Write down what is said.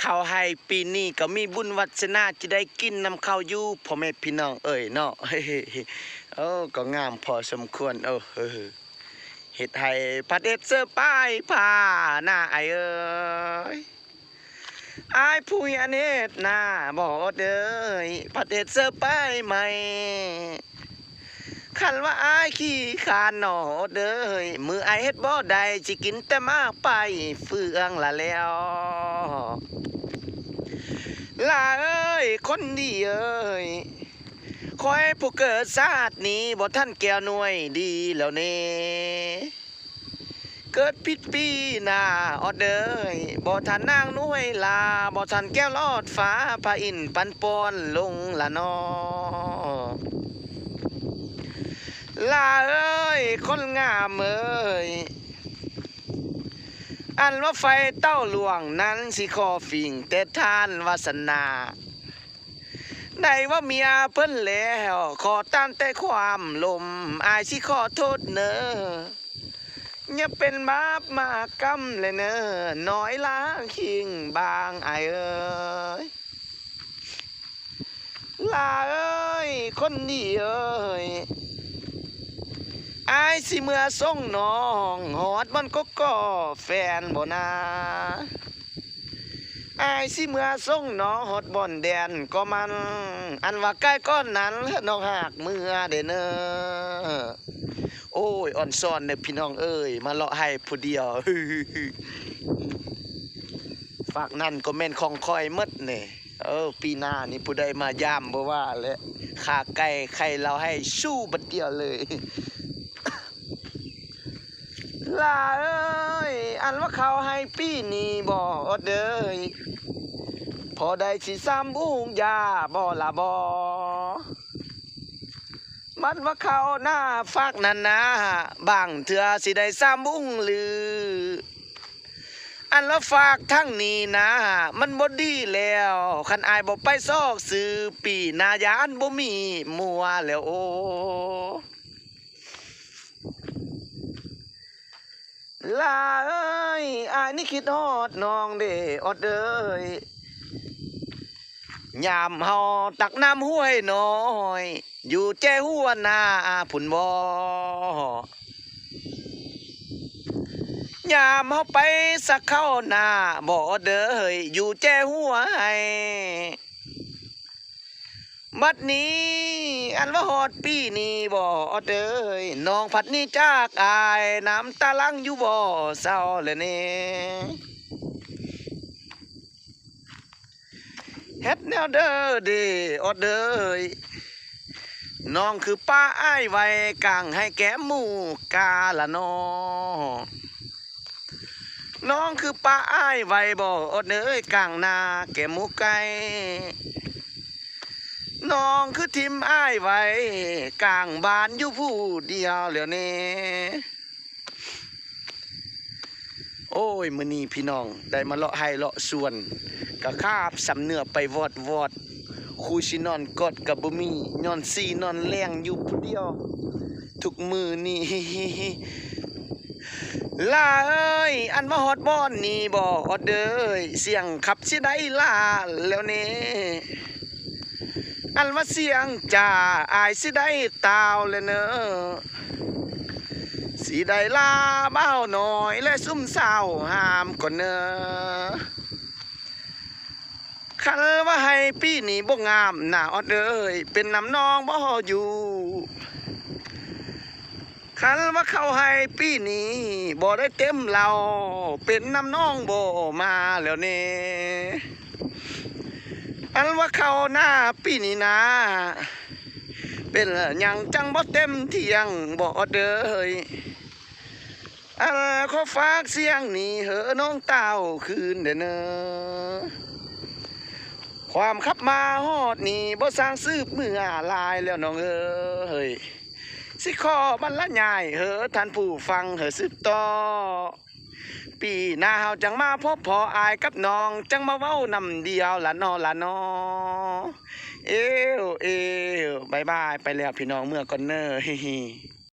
ข้าวให้ปีนี้ก็มีบุญวัฒนาจะได้กินนำข้าวอยู่พ่อแม่พี่น้องเอ่ยเนาะเฮ้โอ้ก็งามพอสมควรเฮ็ดให้พัดเอ็ดเสื้อป้ายผ้าหน้าเอ้ยอายผู้ยันเฮ็ดหน้าบ่เด้อพัดเอ็ดเสื้อป้ายใหม่คันว่าอายขี้ขานหนอเด้อมืออายเฮ็ดบ่ได้สิกินแต่มาไปเฟืองละแล้วลาเอ้ยคนดีเอ้ยคอยผู้เกิดชาตินี้บ่ท่านแก้วหน่วยดีแล้วเน่เกิดผิดปีหน้าออเดอร์บ่ท่านนางหน่วยลาบ่ท่านแก้วลอดฟ้าพระอินทร์ปันปอนลงละนอลาเอ้ยคนงามเอ้ยอันว่าไฟเต้าหลวงนั้นสิขอฝิ่งแต่ท่านวาสนาในว่าเมียเพิ่นแล้วขอตามแต่ความลมอายสิขอโทษเนออย่าเป็นบาปมากรรมเลยเนอน้อยล้างคิงบางอายเอ้ยลาเอ้ยคนดีเอ้ยอายสิเมื่อส่งน้องหอดมันก็แฟนบ่นาอายสิเมื่อส่งน้องหอดบ่อนแดนก็มันอันว่าใกล้ก้อนนั้นน้องหักเมื่อเด้เนอโอ้ยอ่อนซ่อนเด้อพี่น้องเอ้ยมาเลาะให้ผู้เดียวฝากนั่นก็แม่นของคอยมดเนี่ยปีหน้านี่ผู้ใดมาย่ามบ่ว่าและขาไก่ไข่เราให้สู้บัดเดียวเลยลาเอ้ยอันว่าเขาให้ปีนี้บ่เด้อพอได้สิซ้ำบุ้งยาบ่ละบ่มันว่าเขาหน้าฝากนั่นนะบางเถื่อสิได้ซ้ำบุ้งหรืออันว่าฝากทั้งนี้นะมันบ่ดีแล้วคันอายบ่ไปซอกซื้อปีหน้ายานบ่มีมัวแล้วโอลาเอ้ยอายนี่คิดฮอดน้องเด้อดเด้อยามเฮาตักน้ำห้วยน้อยอยู่แจ้หัวหน้าผุนบ่ยามเฮาไปสักเข้าหน้าบ่เด้ออยู่แจ้หัวให้บัดนี้อันว่าฮอดปีนี้บ่เด้อน้องพัดนี้จากอายน้ำตาลังอยู่บ่เศร้าเลยนี่เฮ็ดแนวเด้อเด้อเด้อน้องคือป้าอ้ายไว้กลางให้แก้มหมูกาละน้องน้องคือป้าอ้ายไว้บ่เด้อกลางนาแก้มหมูไก่น้องคือทิมอ้ายไว้กลางบ้านอยู่ผู้เดียวเหลียวนี้โอ้ยมื้อนี้พี่น้องได้มาเลาะให้เลาะสวนกะคาบสำเนื้อไปวอดคูสินอนกอดกับบ่มีนอนซีนอนแรงอยู่ผู้เดียวทุกมือนี่ลาเอ้ยอันว่าฮอดบอนนี่บ่เด้อเสียงขับสิได้ลาแล้วนี่อันว่าเสียงจ่าอายสิได้ตาวเลยเนอะสิได้ลาเบ้าหน่อยและซุ่มเศร้าห้ามก่อนเนอะคันว่าให้ปีนี้บ่งามหน้าอดเอ้ยเป็นน้ำนองบ่อยู่คันว่าเขาให้ปีนี้บ่ได้เต็มเราเป็นน้ำนองบ่มาแล้วนี่อันว่าเขาหน้าปีนี้นะเป็นยังจังบ่เต็มเที่ยงบ่เด้ออันขอฝากเสียงนี้เหอะน้องเต้าคืนเด้อเนอความขับมาฮอดนี่บ่สร้างสืบเมื่อลายแล้วน้องเอ้ยสิขอบรรยายเหอะท่านผู้ฟังเหอะสืบต่อปีหน้าเฮาจังมาพบพออายกับน้องจังมาเว้านำเดียวละนอเอวบายบายไปแล้วพี่น้องเมื่อก่อนเนอ